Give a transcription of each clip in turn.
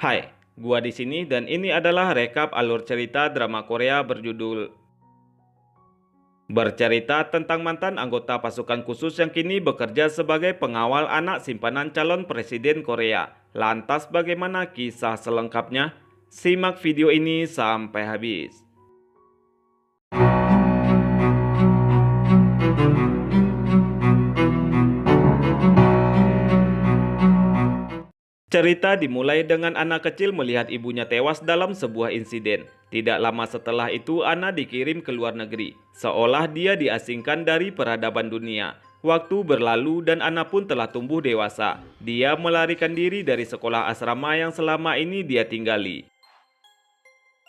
Hai, gua di sini dan ini adalah rekap alur cerita drama Korea bercerita tentang mantan anggota pasukan khusus yang kini bekerja sebagai pengawal anak simpanan calon presiden Korea. Lantas bagaimana kisah selengkapnya? Simak video ini sampai habis. Cerita dimulai dengan anak kecil melihat ibunya tewas dalam sebuah insiden. Tidak lama setelah itu, Ana dikirim ke luar negeri, seolah dia diasingkan dari peradaban dunia. Waktu berlalu dan Ana pun telah tumbuh dewasa. Dia melarikan diri dari sekolah asrama yang selama ini dia tinggali.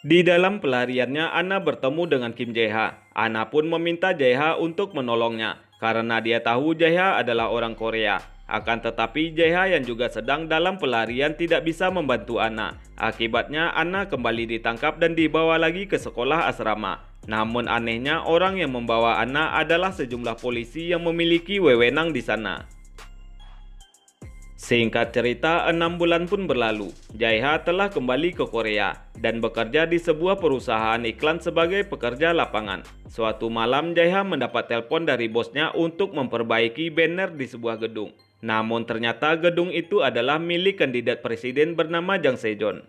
Di dalam pelariannya, Ana bertemu dengan Kim Jae-ha. Ana pun meminta Jae-ha untuk menolongnya, karena dia tahu Jae-ha adalah orang Korea. Akan tetapi Jae-ha yang juga sedang dalam pelarian tidak bisa membantu Ana. Akibatnya Ana kembali ditangkap dan dibawa lagi ke sekolah asrama. Namun anehnya orang yang membawa Ana adalah sejumlah polisi yang memiliki wewenang di sana. Singkat cerita, 6 bulan pun berlalu. Jae-ha telah kembali ke Korea dan bekerja di sebuah perusahaan iklan sebagai pekerja lapangan. Suatu malam, Jae-ha mendapat telepon dari bosnya untuk memperbaiki banner di sebuah gedung. Namun ternyata gedung itu adalah milik kandidat presiden bernama Jang Se-jeon.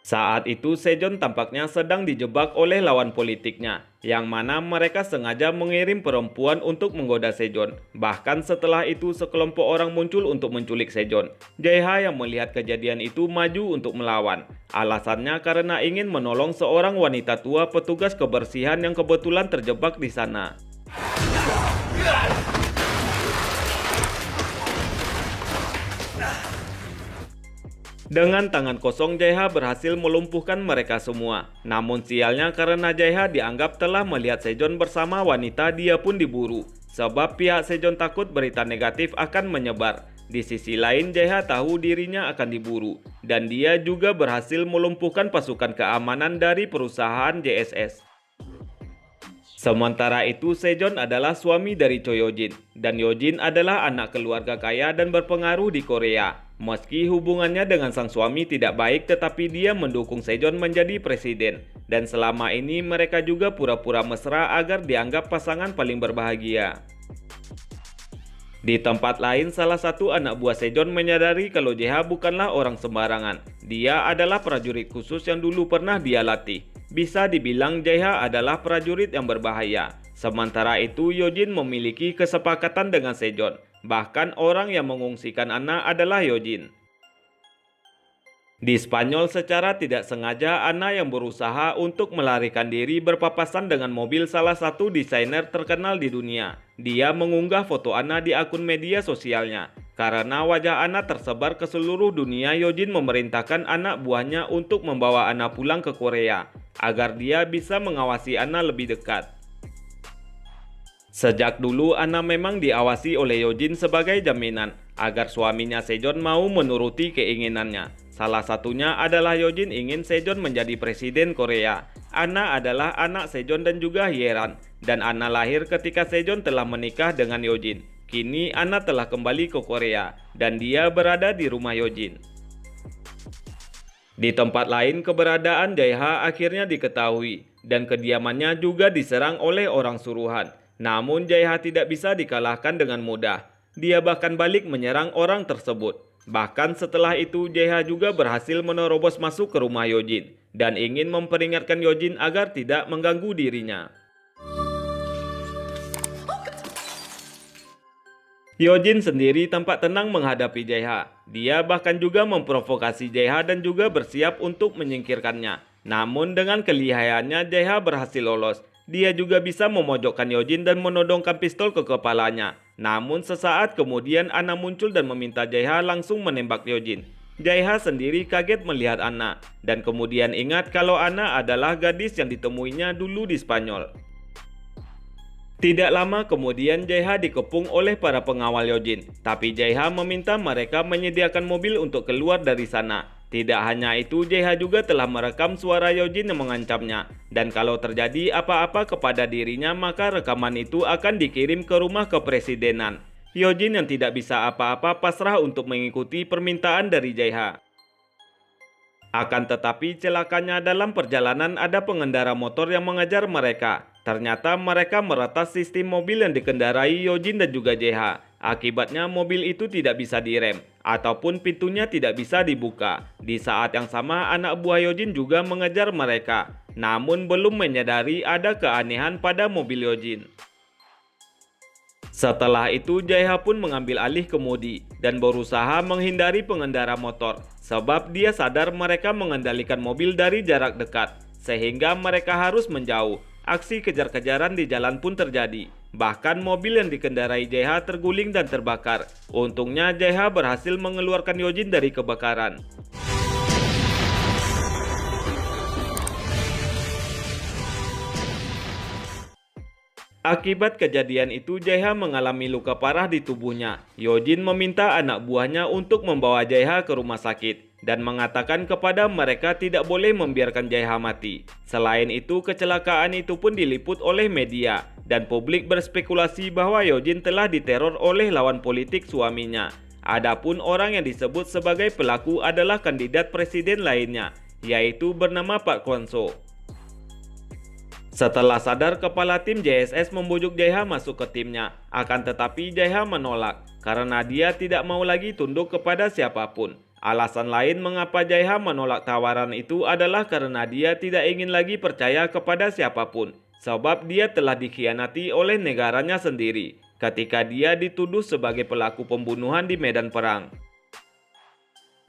Saat itu Se-jeon tampaknya sedang dijebak oleh lawan politiknya, yang mana mereka sengaja mengirim perempuan untuk menggoda Se-jeon. Bahkan setelah itu sekelompok orang muncul untuk menculik Se-jeon. Jae-ha yang melihat kejadian itu maju untuk melawan. Alasannya karena ingin menolong seorang wanita tua petugas kebersihan yang kebetulan terjebak di sana. Dengan tangan kosong, Jae-ha berhasil melumpuhkan mereka semua. Namun sialnya karena Jae-ha dianggap telah melihat Se-jeon bersama wanita, dia pun diburu. Sebab pihak Se-jeon takut berita negatif akan menyebar. Di sisi lain, Jae-ha tahu dirinya akan diburu. Dan dia juga berhasil melumpuhkan pasukan keamanan dari perusahaan JSS. Sementara itu, Se-jeon adalah suami dari Choi Yo-jin. Dan Yo-jin adalah anak keluarga kaya dan berpengaruh di Korea. Meski hubungannya dengan sang suami tidak baik, tetapi dia mendukung Se-jeon menjadi presiden. Dan selama ini mereka juga pura-pura mesra agar dianggap pasangan paling berbahagia. Di tempat lain, salah satu anak buah Se-jeon menyadari kalau Jae-ha bukanlah orang sembarangan. Dia adalah prajurit khusus yang dulu pernah dia latih. Bisa dibilang Jae-ha adalah prajurit yang berbahaya. Sementara itu, Yo-jin memiliki kesepakatan dengan Se-jeon. Bahkan orang yang mengungsikan Ana adalah Yo-jin. Di Spanyol, secara tidak sengaja Ana yang berusaha untuk melarikan diri berpapasan dengan mobil salah satu desainer terkenal di dunia. Dia mengunggah foto Ana di akun media sosialnya. Karena wajah Ana tersebar ke seluruh dunia, Yo-jin memerintahkan anak buahnya untuk membawa Ana pulang ke Korea agar dia bisa mengawasi Ana lebih dekat. Sejak dulu Ana memang diawasi oleh Yo-jin sebagai jaminan agar suaminya Se-jeon mau menuruti keinginannya. Salah satunya adalah Yo-jin ingin Se-jeon menjadi presiden Korea. Ana adalah anak Se-jeon dan juga Hye-ran, dan Ana lahir ketika Se-jeon telah menikah dengan Yo-jin. Kini Ana telah kembali ke Korea dan dia berada di rumah Yo-jin. Di tempat lain, keberadaan Jae-ha akhirnya diketahui dan kediamannya juga diserang oleh orang suruhan. Namun Jae-ha tidak bisa dikalahkan dengan mudah. Dia bahkan balik menyerang orang tersebut. Bahkan setelah itu Jae-ha juga berhasil menerobos masuk ke rumah Yo-jin dan ingin memperingatkan Yo-jin agar tidak mengganggu dirinya. Yo-jin sendiri tampak tenang menghadapi Jae-ha. Dia bahkan juga memprovokasi Jae-ha dan juga bersiap untuk menyingkirkannya. Namun dengan kelihayannya Jae-ha berhasil lolos. Dia juga bisa memojokkan Yo-jin dan menodongkan pistol ke kepalanya. Namun sesaat kemudian Ana muncul dan meminta Jae-ha langsung menembak Yo-jin. Jae-ha sendiri kaget melihat Ana dan kemudian ingat kalau Ana adalah gadis yang ditemuinya dulu di Spanyol. Tidak lama kemudian Jae-ha dikepung oleh para pengawal Yo-jin. Tapi Jae-ha meminta mereka menyediakan mobil untuk keluar dari sana. Tidak hanya itu, Jae-ha juga telah merekam suara Yo-jin yang mengancamnya. Dan kalau terjadi apa-apa kepada dirinya, maka rekaman itu akan dikirim ke rumah kepresidenan. Yo-jin yang tidak bisa apa-apa pasrah untuk mengikuti permintaan dari Jae-ha. Akan tetapi celakanya dalam perjalanan ada pengendara motor yang mengejar mereka. Ternyata mereka meretas sistem mobil yang dikendarai Yojin dan juga JH. Akibatnya mobil itu tidak bisa direm ataupun pintunya tidak bisa dibuka. Di saat yang sama anak buah Yojin juga mengejar mereka. Namun belum menyadari ada keanehan pada mobil Yojin. Setelah itu JH pun mengambil alih kemudi dan berusaha menghindari pengendara motor sebab dia sadar mereka mengendalikan mobil dari jarak dekat sehingga mereka harus menjauh. Aksi kejar-kejaran di jalan pun terjadi. Bahkan mobil yang dikendarai JH terguling dan terbakar. Untungnya JH berhasil mengeluarkan Yojin dari kebakaran. Akibat kejadian itu, JH mengalami luka parah di tubuhnya. Yojin meminta anak buahnya untuk membawa JH ke rumah sakit dan mengatakan kepada mereka tidak boleh membiarkan JH mati. Selain itu, kecelakaan itu pun diliput oleh media dan publik berspekulasi bahwa Yojin telah diteror oleh lawan politik suaminya. Adapun orang yang disebut sebagai pelaku adalah kandidat presiden lainnya, yaitu bernama Park Kwon-soo. Setelah sadar, kepala tim JSS membujuk JH masuk ke timnya. Akan tetapi JH menolak karena dia tidak mau lagi tunduk kepada siapapun. Alasan lain mengapa JH menolak tawaran itu adalah karena dia tidak ingin lagi percaya kepada siapapun. Sebab dia telah dikhianati oleh negaranya sendiri ketika dia dituduh sebagai pelaku pembunuhan di medan perang.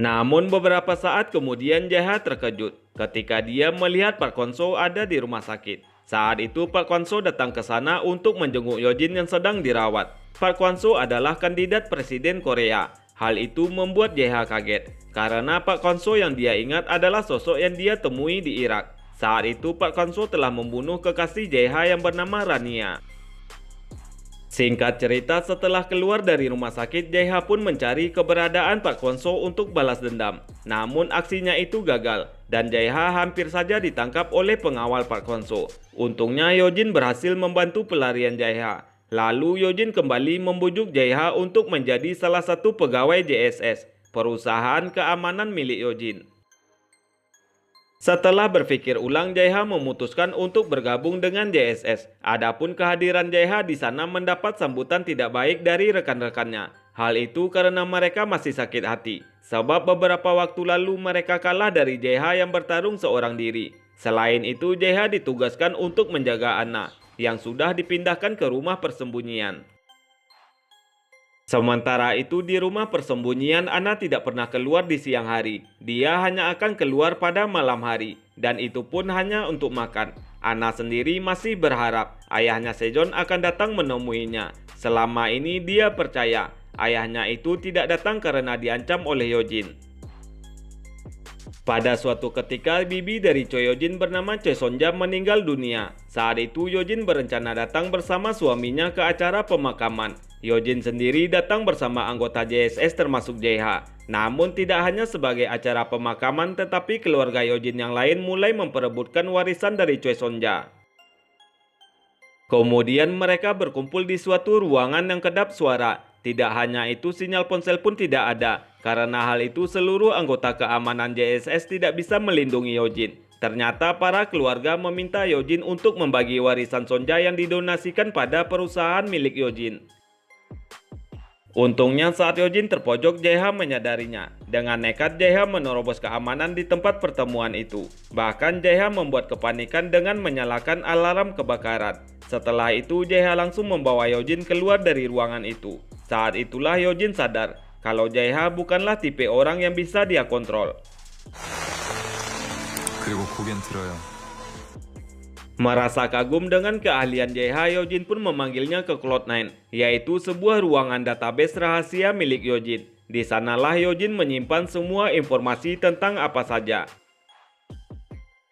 Namun beberapa saat kemudian JH terkejut ketika dia melihat Park Kwon-soo ada di rumah sakit. Saat itu Park Kwon-soo datang ke sana untuk menjenguk Yojin yang sedang dirawat. Park Kwon-soo adalah kandidat presiden Korea. Hal itu membuat JH kaget karena Park Kwon-soo yang dia ingat adalah sosok yang dia temui di Irak. Saat itu Park Kwon-soo telah membunuh kekasih JH yang bernama Rania. Singkat cerita, setelah keluar dari rumah sakit, JH pun mencari keberadaan Park Kwon-soo untuk balas dendam. Namun aksinya itu gagal dan JH hampir saja ditangkap oleh pengawal Park Kwon-soo. Untungnya Yojin berhasil membantu pelarian JH. Lalu Yojin kembali membujuk JH untuk menjadi salah satu pegawai JSS, perusahaan keamanan milik Yojin. Setelah berpikir ulang, JH memutuskan untuk bergabung dengan JSS. Adapun kehadiran JH di sana mendapat sambutan tidak baik dari rekan-rekannya. Hal itu karena mereka masih sakit hati, sebab beberapa waktu lalu mereka kalah dari JH yang bertarung seorang diri. Selain itu, JH ditugaskan untuk menjaga Anna, yang sudah dipindahkan ke rumah persembunyian. Sementara itu di rumah persembunyian, Anna tidak pernah keluar di siang hari. Dia hanya akan keluar pada malam hari, dan itu pun hanya untuk makan. Anna sendiri masih berharap ayahnya Sejong akan datang menemuinya. Selama ini dia percaya ayahnya itu tidak datang karena diancam oleh Yojin. Pada suatu ketika, bibi dari Choi Yojin bernama Choi Sonja meninggal dunia. Saat itu Yojin berencana datang bersama suaminya ke acara pemakaman. Yojin sendiri datang bersama anggota JSS termasuk JH. Namun tidak hanya sebagai acara pemakaman, tetapi keluarga Yojin yang lain mulai memperebutkan warisan dari Choi Sonja. Kemudian mereka berkumpul di suatu ruangan yang kedap suara. Tidak hanya itu, sinyal ponsel pun tidak ada. Karena hal itu seluruh anggota keamanan JSS tidak bisa melindungi Yojin. Ternyata para keluarga meminta Yojin untuk membagi warisan Sonja yang didonasikan pada perusahaan milik Yojin. Untungnya saat Yojin terpojok, JH menyadarinya. Dengan nekat JH menerobos keamanan di tempat pertemuan itu. Bahkan JH membuat kepanikan dengan menyalakan alarm kebakaran. Setelah itu JH langsung membawa Yojin keluar dari ruangan itu. Saat itulah Yojin sadar kalau JH bukanlah tipe orang yang bisa dia kontrol. Merasa kagum dengan keahlian JH, Yojin pun memanggilnya ke Cloud9, yaitu sebuah ruangan database rahasia milik Yojin. Di sanalah Yojin menyimpan semua informasi tentang apa saja.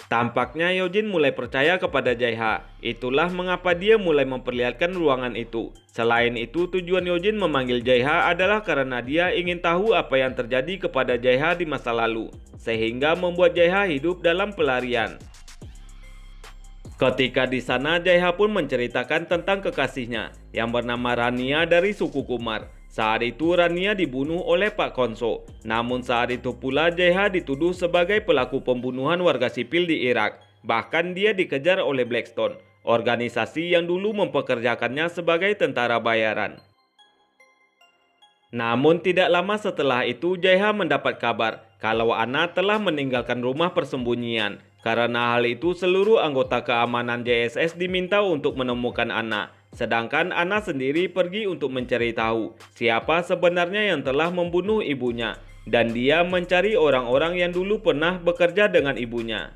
Tampaknya Yojin mulai percaya kepada JH. Itulah mengapa dia mulai memperlihatkan ruangan itu. Selain itu, tujuan Yojin memanggil JH adalah karena dia ingin tahu apa yang terjadi kepada JH di masa lalu, sehingga membuat JH hidup dalam pelarian. Ketika di sana, JH pun menceritakan tentang kekasihnya yang bernama Rania dari suku Kumar. Saat itu Rania dibunuh oleh Pak Konso. Namun saat itu pula JH dituduh sebagai pelaku pembunuhan warga sipil di Irak. Bahkan dia dikejar oleh Blackstone, organisasi yang dulu mempekerjakannya sebagai tentara bayaran. Namun tidak lama setelah itu JH mendapat kabar kalau Anna telah meninggalkan rumah persembunyian. Karena hal itu seluruh anggota keamanan JSS diminta untuk menemukan Anna. Sedangkan Anna sendiri pergi untuk mencari tahu siapa sebenarnya yang telah membunuh ibunya. Dan dia mencari orang-orang yang dulu pernah bekerja dengan ibunya.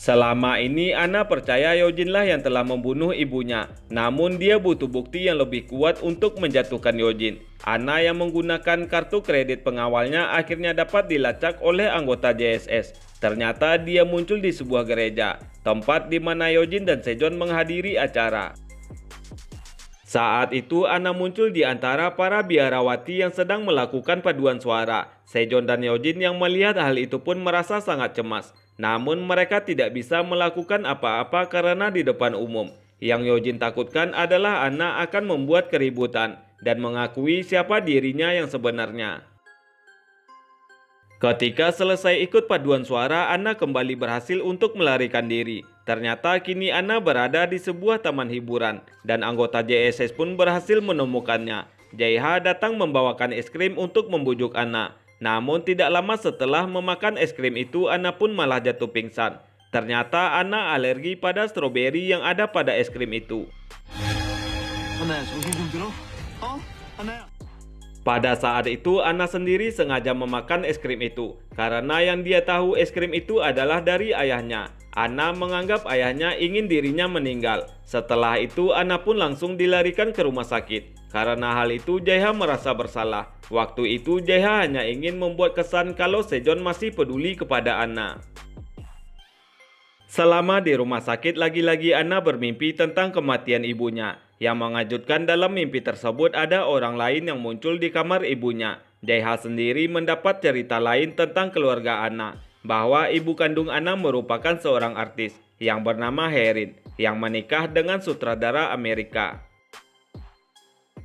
Selama ini Anna percaya Eugene lah yang telah membunuh ibunya. Namun dia butuh bukti yang lebih kuat untuk menjatuhkan Eugene. Anna yang menggunakan kartu kredit pengawalnya akhirnya dapat dilacak oleh anggota JSS. Ternyata dia muncul di sebuah gereja, tempat di mana Eugene dan Sejong menghadiri acara. Saat itu Anna muncul di antara para biarawati yang sedang melakukan paduan suara. Sejong dan Eugene yang melihat hal itu pun merasa sangat cemas. Namun mereka tidak bisa melakukan apa-apa karena di depan umum. Yang Eugene takutkan adalah Anna akan membuat keributan dan mengakui siapa dirinya yang sebenarnya. Ketika selesai ikut paduan suara, Anna kembali berhasil untuk melarikan diri. Ternyata kini Anna berada di sebuah taman hiburan dan anggota JSS pun berhasil menemukannya. JH datang membawakan es krim untuk membujuk Anna. Namun tidak lama setelah memakan es krim itu, Anna pun malah jatuh pingsan. Ternyata Anna alergi pada stroberi yang ada pada es krim itu. Pada saat itu Anna sendiri sengaja memakan es krim itu karena yang dia tahu es krim itu adalah dari ayahnya. Anna menganggap ayahnya ingin dirinya meninggal. Setelah itu Anna pun langsung dilarikan ke rumah sakit. Karena hal itu JH merasa bersalah. Waktu itu JH hanya ingin membuat kesan kalau Sejong masih peduli kepada Anna. Selama di rumah sakit lagi-lagi Anna bermimpi tentang kematian ibunya. Yang mengejutkan dalam mimpi tersebut ada orang lain yang muncul di kamar ibunya. JH sendiri mendapat cerita lain tentang keluarga Anna. Bahwa ibu kandung Anna merupakan seorang artis yang bernama Herin yang menikah dengan sutradara Amerika.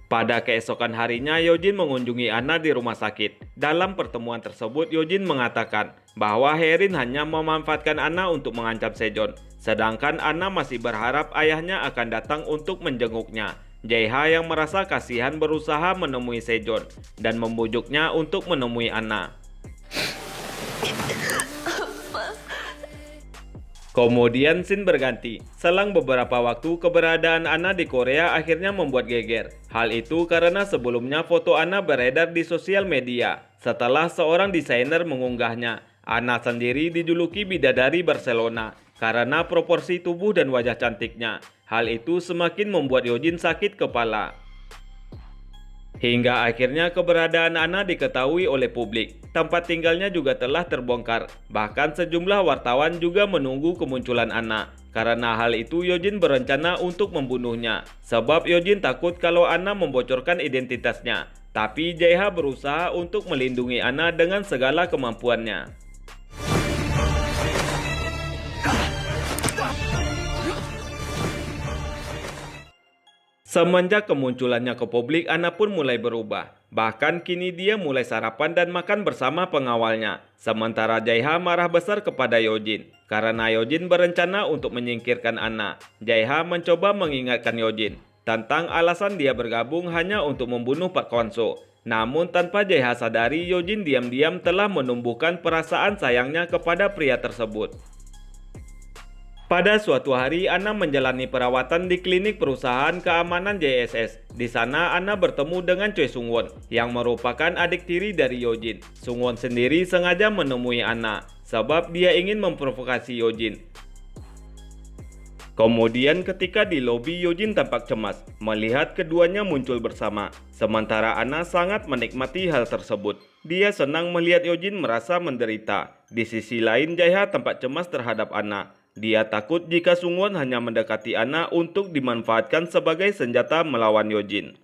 Pada keesokan harinya, Eugene mengunjungi Anna di rumah sakit. Dalam pertemuan tersebut, Eugene mengatakan bahwa Herin hanya memanfaatkan Anna untuk mengancam Sejong. Sedangkan Anna masih berharap ayahnya akan datang untuk menjenguknya. JH yang merasa kasihan berusaha menemui Sejong dan membujuknya untuk menemui Anna. Kemudian scene berganti. Selang beberapa waktu, keberadaan Anna di Korea akhirnya membuat geger. Hal itu karena sebelumnya foto Anna beredar di sosial media. Setelah seorang desainer mengunggahnya, Anna sendiri dijuluki bidadari Barcelona karena proporsi tubuh dan wajah cantiknya. Hal itu semakin membuat Eugene sakit kepala. Hingga akhirnya keberadaan Anna diketahui oleh publik. Tempat tinggalnya juga telah terbongkar. Bahkan sejumlah wartawan juga menunggu kemunculan Anna. Karena hal itu Eugene berencana untuk membunuhnya. Sebab Eugene takut kalau Anna membocorkan identitasnya. Tapi JH berusaha untuk melindungi Anna dengan segala kemampuannya. Semenjak kemunculannya ke publik, Anna pun mulai berubah. Bahkan kini dia mulai sarapan dan makan bersama pengawalnya. Sementara JH marah besar kepada Eugene. Karena Eugene berencana untuk menyingkirkan Anna. JH mencoba mengingatkan Eugene tentang alasan dia bergabung hanya untuk membunuh Pak Konso. Namun tanpa JH sadari, Eugene diam-diam telah menumbuhkan perasaan sayangnya kepada pria tersebut. Pada suatu hari, Anna menjalani perawatan di klinik perusahaan keamanan JSS. Di sana, Anna bertemu dengan Choi Sung-won, yang merupakan adik tiri dari Eugene. Sung-won sendiri sengaja menemui Anna, sebab dia ingin memprovokasi Eugene. Kemudian ketika di lobi, Eugene tampak cemas, melihat keduanya muncul bersama. Sementara Anna sangat menikmati hal tersebut. Dia senang melihat Eugene merasa menderita. Di sisi lain, JH tampak cemas terhadap Anna. Dia takut jika Sung-won hanya mendekati Anna untuk dimanfaatkan sebagai senjata melawan Eugene.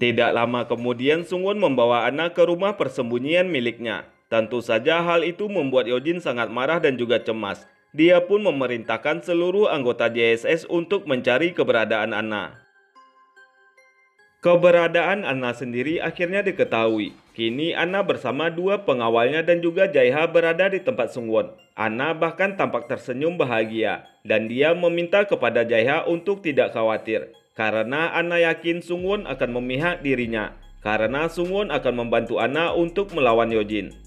Tidak lama kemudian Sung-won membawa Anna ke rumah persembunyian miliknya. Tentu saja hal itu membuat Eugene sangat marah dan juga cemas. Dia pun memerintahkan seluruh anggota JSS untuk mencari keberadaan Anna. Keberadaan Anna sendiri akhirnya diketahui. Kini Anna bersama dua pengawalnya dan juga Jaiha berada di tempat Sungwon. Anna bahkan tampak tersenyum bahagia dan dia meminta kepada Jaiha untuk tidak khawatir karena Anna yakin Sungwon akan memihak dirinya karena Sungwon akan membantu Anna untuk melawan Yojin.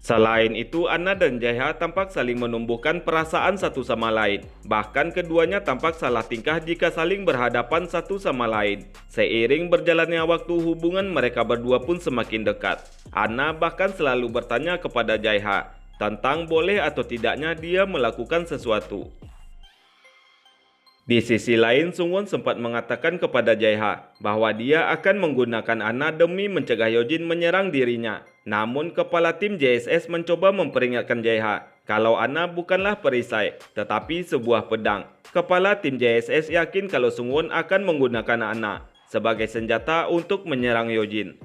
Selain itu, Anna dan Jaiha tampak saling menumbuhkan perasaan satu sama lain. Bahkan keduanya tampak salah tingkah jika saling berhadapan satu sama lain. Seiring berjalannya waktu, hubungan mereka berdua pun semakin dekat. Anna bahkan selalu bertanya kepada Jaiha tentang boleh atau tidaknya dia melakukan sesuatu. Di sisi lain, Sungwon sempat mengatakan kepada Jaiha bahwa dia akan menggunakan Anna demi mencegah Yojin menyerang dirinya. Namun, kepala tim JSS mencoba memperingatkan Jaiha kalau Anna bukanlah perisai, tetapi sebuah pedang. Kepala tim JSS yakin kalau Sungwon akan menggunakan Anna sebagai senjata untuk menyerang Yojin.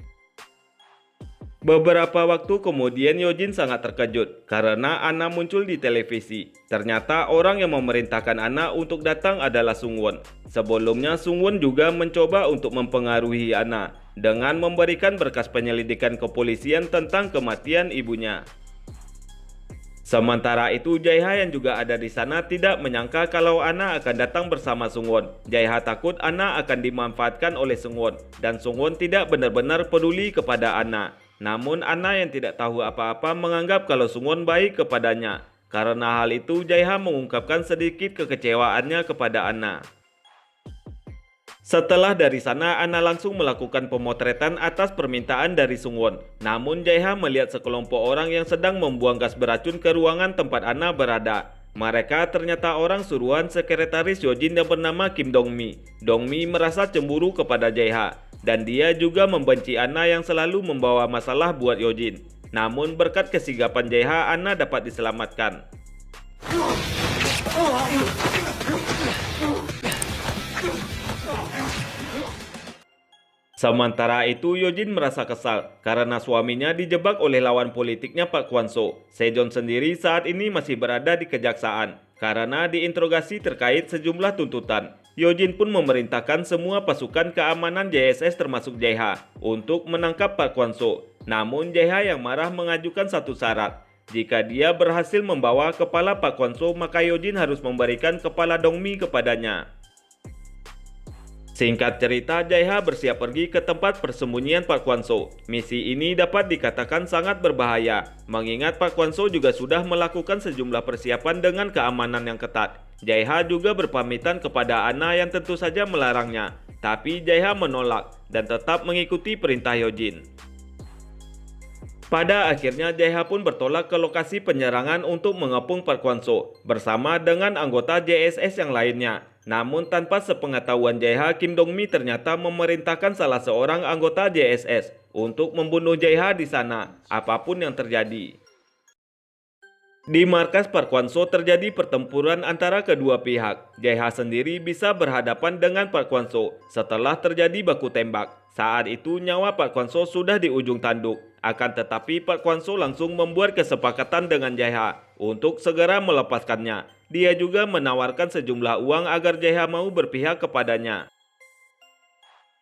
Beberapa waktu kemudian Yojin sangat terkejut karena Anna muncul di televisi. Ternyata orang yang memerintahkan Anna untuk datang adalah Sungwon. Sebelumnya Sungwon juga mencoba untuk mempengaruhi Anna dengan memberikan berkas penyelidikan kepolisian tentang kematian ibunya. Sementara itu Jaiha yang juga ada di sana tidak menyangka kalau Anna akan datang bersama Sungwon. Jaiha takut Anna akan dimanfaatkan oleh Sungwon dan Sungwon tidak benar-benar peduli kepada Anna. Namun Anna yang tidak tahu apa-apa menganggap kalau Sungwon baik kepadanya. Karena hal itu Jaiha mengungkapkan sedikit kekecewaannya kepada Anna. Setelah dari sana Anna langsung melakukan pemotretan atas permintaan dari Sungwon. Namun Jaiha melihat sekelompok orang yang sedang membuang gas beracun ke ruangan tempat Anna berada. Mereka ternyata orang suruhan sekretaris Yojin yang bernama Kim Dongmi. Dongmi merasa cemburu kepada Jaiha. Dan dia juga membenci Anna yang selalu membawa masalah buat Yojin. Namun berkat kesigapan Jaiha, Anna dapat diselamatkan. Sementara itu Yojin merasa kesal karena suaminya dijebak oleh lawan politiknya Park Kwon-soo. Sejong sendiri saat ini masih berada di kejaksaan karena diinterogasi terkait sejumlah tuntutan. Yojin pun memerintahkan semua pasukan keamanan JSS termasuk Jaiha untuk menangkap Park Kwon-soo. Namun Jaiha yang marah mengajukan satu syarat. Jika dia berhasil membawa kepala Park Kwon-soo, maka Yojin harus memberikan kepala Dongmi kepadanya. Singkat cerita, Jaiha bersiap pergi ke tempat persembunyian Park Kwon-soo. Misi ini dapat dikatakan sangat berbahaya, mengingat Park Kwon-soo juga sudah melakukan sejumlah persiapan dengan keamanan yang ketat. Jaiha juga berpamitan kepada Anna yang tentu saja melarangnya, tapi Jaiha menolak dan tetap mengikuti perintah Yojin. Pada akhirnya Jaiha pun bertolak ke lokasi penyerangan untuk mengepung Park Kwon-soo bersama dengan anggota JSS yang lainnya. Namun tanpa sepengetahuan Jaiha, Kim Dongmi ternyata memerintahkan salah seorang anggota JSS untuk membunuh Jaiha di sana, apapun yang terjadi. Di markas Park Kwon-soo terjadi pertempuran antara kedua pihak. Jaiha sendiri bisa berhadapan dengan Park Kwon-soo setelah terjadi baku tembak. Saat itu nyawa Park Kwon-soo sudah di ujung tanduk. Akan tetapi Park Kwon-soo langsung membuat kesepakatan dengan Jaiha untuk segera melepaskannya. Dia juga menawarkan sejumlah uang agar Jaiha mau berpihak kepadanya.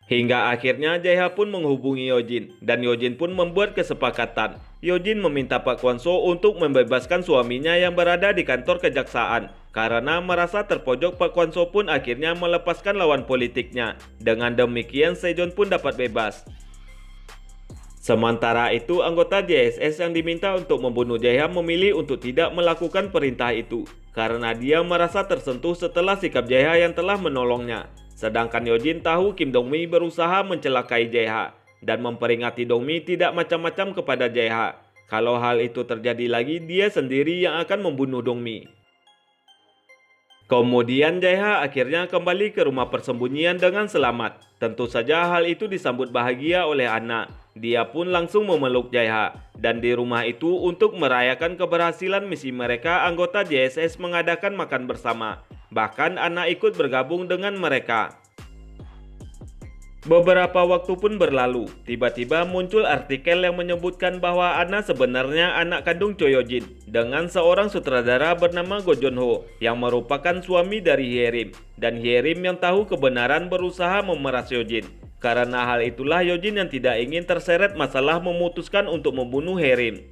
Hingga akhirnya Jaiha pun menghubungi Yojin dan Yojin pun membuat kesepakatan. Yojin meminta Park Kwon-soo untuk membebaskan suaminya yang berada di kantor kejaksaan. Karena merasa terpojok, Park Kwon-soo pun akhirnya melepaskan lawan politiknya. Dengan demikian Sejong pun dapat bebas. Sementara itu, anggota JSS yang diminta untuk membunuh Jaiha memilih untuk tidak melakukan perintah itu karena dia merasa tersentuh setelah sikap Jaiha yang telah menolongnya. Sedangkan Yojin tahu Kim Dongmi berusaha mencelakai Jaiha dan memperingati Dongmi tidak macam-macam kepada Jaiha. Kalau hal itu terjadi lagi, dia sendiri yang akan membunuh Dongmi. Kemudian Jaiha akhirnya kembali ke rumah persembunyian dengan selamat. Tentu saja hal itu disambut bahagia oleh Anna. Dia pun langsung memeluk Jaiha. Dan di rumah itu untuk merayakan keberhasilan misi mereka, anggota JSS mengadakan makan bersama. Bahkan Anna ikut bergabung dengan mereka. Beberapa waktu pun berlalu, tiba-tiba muncul artikel yang menyebutkan bahwa Anna sebenarnya anak kandung Choi Yeo-jin dengan seorang sutradara bernama Go Joon-ho yang merupakan suami dari Hye-rim, dan Hye-rim yang tahu kebenaran berusaha memeras Yeo-jin. Karena hal itulah Yeo-jin yang tidak ingin terseret masalah memutuskan untuk membunuh Hye-rim.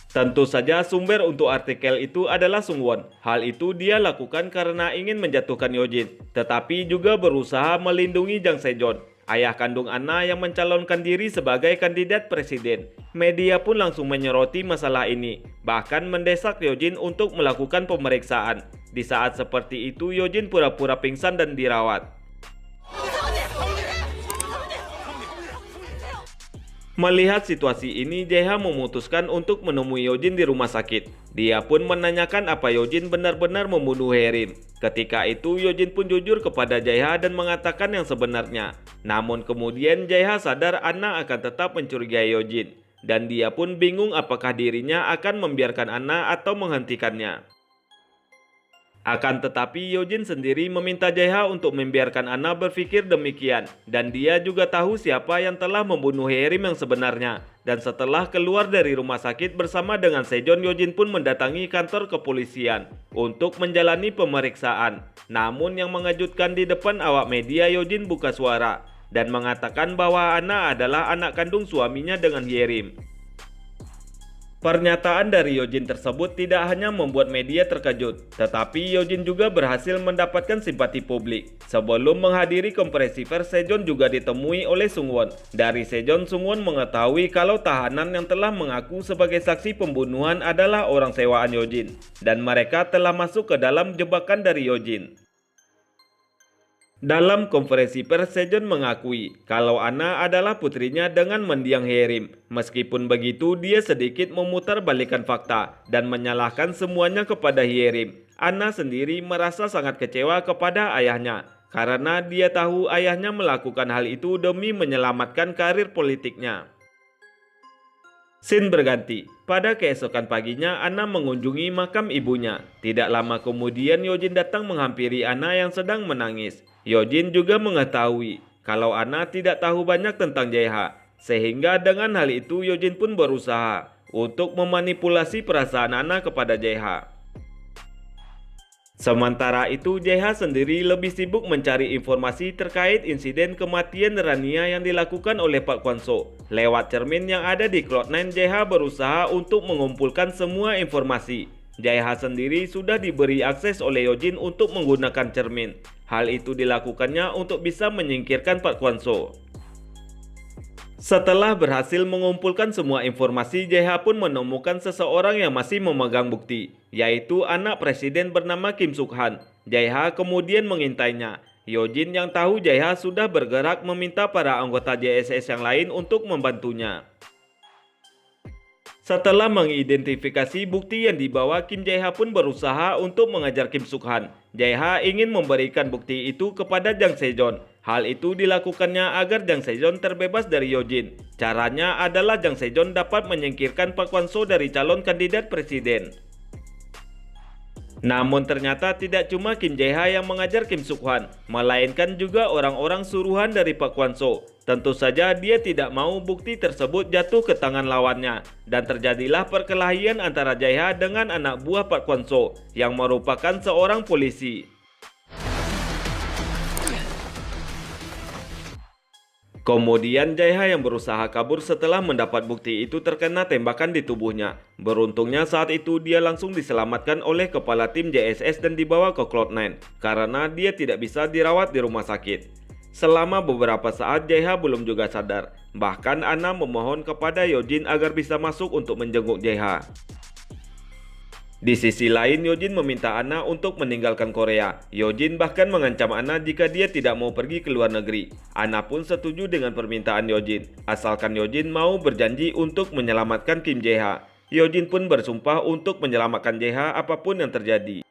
Tentu saja sumber untuk artikel itu adalah Sungwon. Hal itu dia lakukan karena ingin menjatuhkan Yeo-jin, tetapi juga berusaha melindungi Jang Se-jeon, ayah kandung Anna yang mencalonkan diri sebagai kandidat presiden. Media pun langsung menyoroti masalah ini, bahkan mendesak Yeo-jin untuk melakukan pemeriksaan. Di saat seperti itu, Yeo-jin pura-pura pingsan dan dirawat. Melihat situasi ini, Jae-ha memutuskan untuk menemui Yeo-jin di rumah sakit. Dia pun menanyakan apa Yeo-jin benar-benar membunuh Hye-rim. Ketika itu, Yeo-jin pun jujur kepada Jae-ha dan mengatakan yang sebenarnya. Namun kemudian Jae-ha sadar Anna akan tetap mencurigai Yeo-jin. Dan dia pun bingung apakah dirinya akan membiarkan Anna atau menghentikannya. Akan tetapi Yeo-jin sendiri meminta Jae-ha untuk membiarkan Anna berpikir demikian, dan dia juga tahu siapa yang telah membunuh Hye-rim yang sebenarnya. Dan setelah keluar dari rumah sakit bersama dengan Se-jeon, Yeo-jin pun mendatangi kantor kepolisian untuk menjalani pemeriksaan. Namun yang mengejutkan, di depan awak media Yeo-jin buka suara dan mengatakan bahwa Anna adalah anak kandung suaminya dengan Hye-rim. Pernyataan dari Yeo-jin tersebut tidak hanya membuat media terkejut, tetapi Yeo-jin juga berhasil mendapatkan simpati publik. Sebelum menghadiri konferensi pers, Se-jeon juga ditemui oleh Sungwon. Dari Se-jeon, Sungwon mengetahui kalau tahanan yang telah mengaku sebagai saksi pembunuhan adalah orang sewaan Yeo-jin, dan mereka telah masuk ke dalam jebakan dari Yeo-jin. Dalam konferensi pers, Se-jeon mengakui kalau Anna adalah putrinya dengan mendiang Hye-rim. Meskipun begitu, dia sedikit memutarbalikkan fakta dan menyalahkan semuanya kepada Hye-rim. Anna sendiri merasa sangat kecewa kepada ayahnya karena dia tahu ayahnya melakukan hal itu demi menyelamatkan karir politiknya. Scene berganti. Pada keesokan paginya, Anna mengunjungi makam ibunya. Tidak lama kemudian, Yeo-jin datang menghampiri Anna yang sedang menangis. Yeo-jin juga mengetahui kalau Anna tidak tahu banyak tentang Jae-ha, sehingga dengan hal itu Yeo-jin pun berusaha untuk memanipulasi perasaan Anna kepada Jae-ha. Sementara itu, Jae-ha sendiri lebih sibuk mencari informasi terkait insiden kematian Rania yang dilakukan oleh Park Kwon-soo. Lewat cermin yang ada di Cloud9, Jae-ha berusaha untuk mengumpulkan semua informasi. Jae-ha sendiri sudah diberi akses oleh Yeo-jin untuk menggunakan cermin. Hal itu dilakukannya untuk bisa menyingkirkan Park Kwon-soo. Setelah berhasil mengumpulkan semua informasi, Jae-ha pun menemukan seseorang yang masih memegang bukti, yaitu anak presiden bernama Kim Suk-han. Jae-ha kemudian mengintainya. Yeo-jin yang tahu Jae-ha sudah bergerak meminta para anggota JSS yang lain untuk membantunya. Setelah mengidentifikasi bukti yang dibawa, Kim Jae-ha pun berusaha untuk mengajar Kim Suk-han. Jae-ha ingin memberikan bukti itu kepada Jang Se-jeon. Hal itu dilakukannya agar Jang Se-jeon terbebas dari Yeo-jin. Caranya adalah Jang Se-jeon dapat menyingkirkan Park Kwon-soo dari calon kandidat presiden. Namun ternyata tidak cuma Kim Jae-ha yang mengajar Kim Suk-han, melainkan juga orang-orang suruhan dari Park Kwon-soo. Tentu saja dia tidak mau bukti tersebut jatuh ke tangan lawannya, dan terjadilah perkelahian antara Jae-ha dengan anak buah Park Kwon-soo yang merupakan seorang polisi. Kemudian Jae-ha yang berusaha kabur setelah mendapat bukti itu terkena tembakan di tubuhnya. Beruntungnya saat itu dia langsung diselamatkan oleh kepala tim JSS dan dibawa ke Cloud9 karena dia tidak bisa dirawat di rumah sakit. Selama beberapa saat Jae-ha belum juga sadar. Bahkan Anna memohon kepada Yeo-jin agar bisa masuk untuk menjenguk Jae-ha. Di sisi lain, Yeo-jin meminta Anna untuk meninggalkan Korea. Yeo-jin bahkan mengancam Anna jika dia tidak mau pergi ke luar negeri. Anna pun setuju dengan permintaan Yeo-jin, asalkan Yeo-jin mau berjanji untuk menyelamatkan Kim Jae-ha. Yeo-jin pun bersumpah untuk menyelamatkan Jae-ha apapun yang terjadi.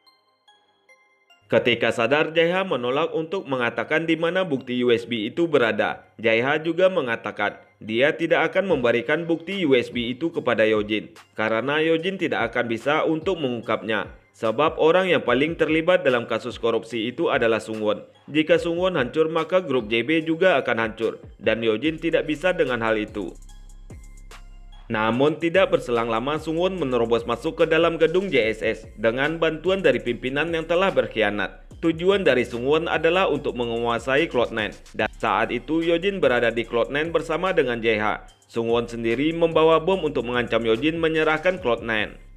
Ketika sadar, Jae-ha menolak untuk mengatakan di mana bukti USB itu berada. Jae-ha juga mengatakan dia tidak akan memberikan bukti USB itu kepada Yeo-jin karena Yeo-jin tidak akan bisa untuk mengungkapnya. Sebab orang yang paling terlibat dalam kasus korupsi itu adalah Sungwon. Jika Sungwon hancur maka grup JB juga akan hancur dan Yojin tidak bisa dengan hal itu. Namun tidak berselang lama Sungwon menerobos masuk ke dalam gedung JSS dengan bantuan dari pimpinan yang telah berkhianat. Tujuan dari Sungwon adalah untuk menguasai Cloud9 dan saat itu Yojin berada di Cloud9 bersama dengan Jaeha. Sungwon sendiri membawa bom untuk mengancam Yojin menyerahkan Cloud9.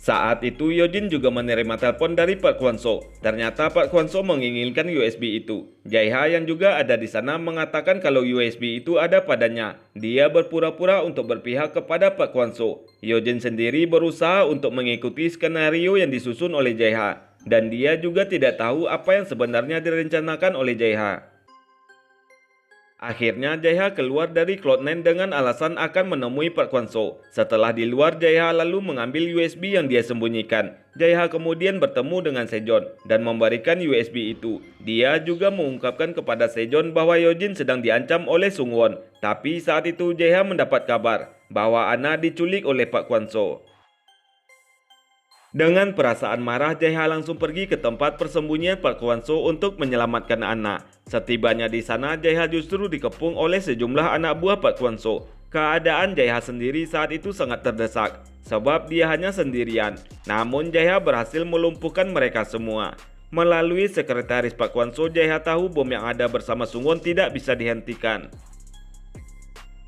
Saat itu Yojin juga menerima telepon dari Park Hwan-seo. Ternyata Park Hwan-seo menginginkan USB itu. Jaeha yang juga ada di sana mengatakan kalau USB itu ada padanya. Dia berpura-pura untuk berpihak kepada Park Hwan-seo. Yojin sendiri berusaha untuk mengikuti skenario yang disusun oleh Jaeha. Dan dia juga tidak tahu apa yang sebenarnya direncanakan oleh Jaeha. Akhirnya Jaeha keluar dari Cloud9 dengan alasan akan menemui Park Hwan-seo. Setelah di luar, Jaeha lalu mengambil USB yang dia sembunyikan. Jaeha kemudian bertemu dengan Sejong dan memberikan USB itu. Dia juga mengungkapkan kepada Sejong bahwa Yojin sedang diancam oleh Sungwon. Tapi saat itu Jaeha mendapat kabar bahwa Anna diculik oleh Park Hwan-seo. Dengan perasaan marah, Jaeha langsung pergi ke tempat persembunyian Park Hwan-seo untuk menyelamatkan Anna. Setibanya di sana, Jaeha justru dikepung oleh sejumlah anak buah Park Hwan-seo. Keadaan Jaeha sendiri saat itu sangat terdesak, sebab dia hanya sendirian. Namun Jaeha berhasil melumpuhkan mereka semua. Melalui sekretaris Park Hwan-seo, Jaeha tahu bom yang ada bersama Sungwon tidak bisa dihentikan.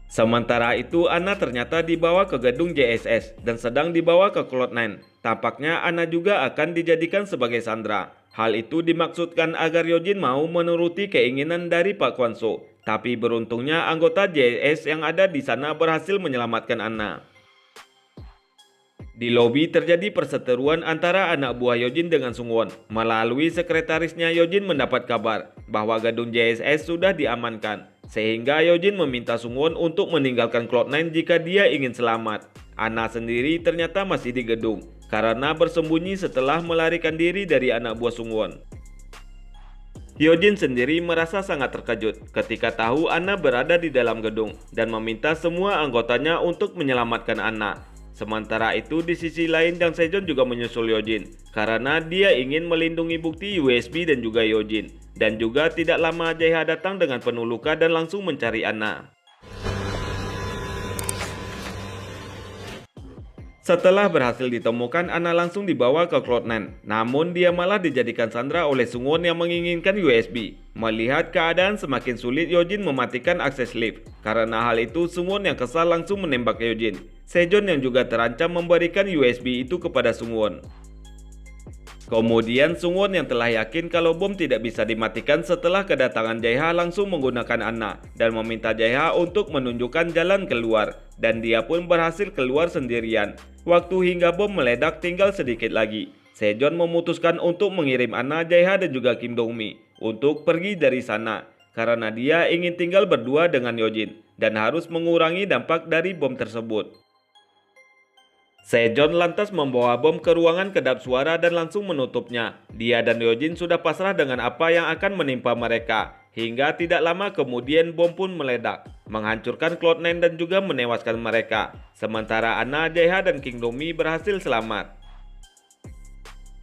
Sementara itu, Anna ternyata dibawa ke gedung JSS dan sedang dibawa ke Cloud9. Tampaknya Anna juga akan dijadikan sebagai sandera. Hal itu dimaksudkan agar Yojin mau menuruti keinginan dari Park Hwan-seo. Tapi beruntungnya anggota JSS yang ada di sana berhasil menyelamatkan Anna. Di lobi terjadi perseteruan antara anak buah Yojin dengan Sungwon. Melalui sekretarisnya, Yojin mendapat kabar bahwa gedung JSS sudah diamankan. Sehingga Yojin meminta Sungwon untuk meninggalkan Cloud9 jika dia ingin selamat. Anna sendiri ternyata masih di gedung karena bersembunyi setelah melarikan diri dari anak buah Sungwon. Yojin sendiri merasa sangat terkejut ketika tahu Anna berada di dalam gedung dan meminta semua anggotanya untuk menyelamatkan Anna. Sementara itu di sisi lain Jang Sejong juga menyusul Yojin karena dia ingin melindungi bukti USB dan juga Yojin. Dan juga tidak lama Jaeha datang dengan penuh luka dan langsung mencari Anna. Setelah berhasil ditemukan, Anna langsung dibawa ke Cloud9. Namun dia malah dijadikan sandera oleh Sungwon yang menginginkan USB. Melihat keadaan semakin sulit, Yojin mematikan akses lift. Karena hal itu, Sungwon yang kesal langsung menembak Yojin. Sejong yang juga terancam memberikan USB itu kepada Sungwon. Kemudian Sungwon yang telah yakin kalau bom tidak bisa dimatikan setelah kedatangan Jaeha langsung menggunakan Anna dan meminta Jaeha untuk menunjukkan jalan keluar, dan dia pun berhasil keluar sendirian. Waktu hingga bom meledak tinggal sedikit lagi. Sejong memutuskan untuk mengirim Anna, Jaeha dan juga Kim Dong-mi untuk pergi dari sana karena dia ingin tinggal berdua dengan Yojin dan harus mengurangi dampak dari bom tersebut. Sejong lantas membawa bom ke ruangan kedap suara dan langsung menutupnya. Dia dan Yojin sudah pasrah dengan apa yang akan menimpa mereka. Hingga tidak lama kemudian bom pun meledak, menghancurkan Cloud9 dan juga menewaskan mereka. Sementara Anna, Jaeha dan Kim Dong-mi berhasil selamat.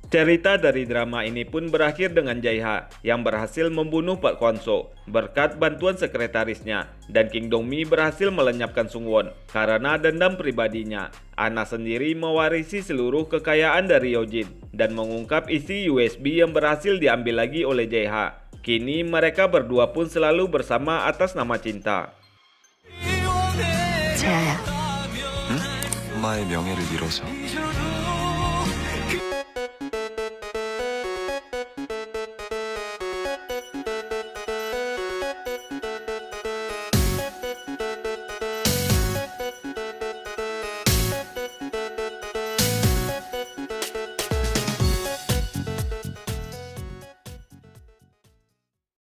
Cerita dari drama ini pun berakhir dengan Jaeha yang berhasil membunuh Park Hwan-seo berkat bantuan sekretarisnya, dan Kim Dong-mi berhasil melenyapkan Sungwon karena dendam pribadinya. Anna sendiri mewarisi seluruh kekayaan dari Yojin dan mengungkap isi USB yang berhasil diambil lagi oleh Jaeha. Kini mereka berdua pun selalu bersama atas nama cinta. 재아야. 응? 엄마의 명예를 잃어서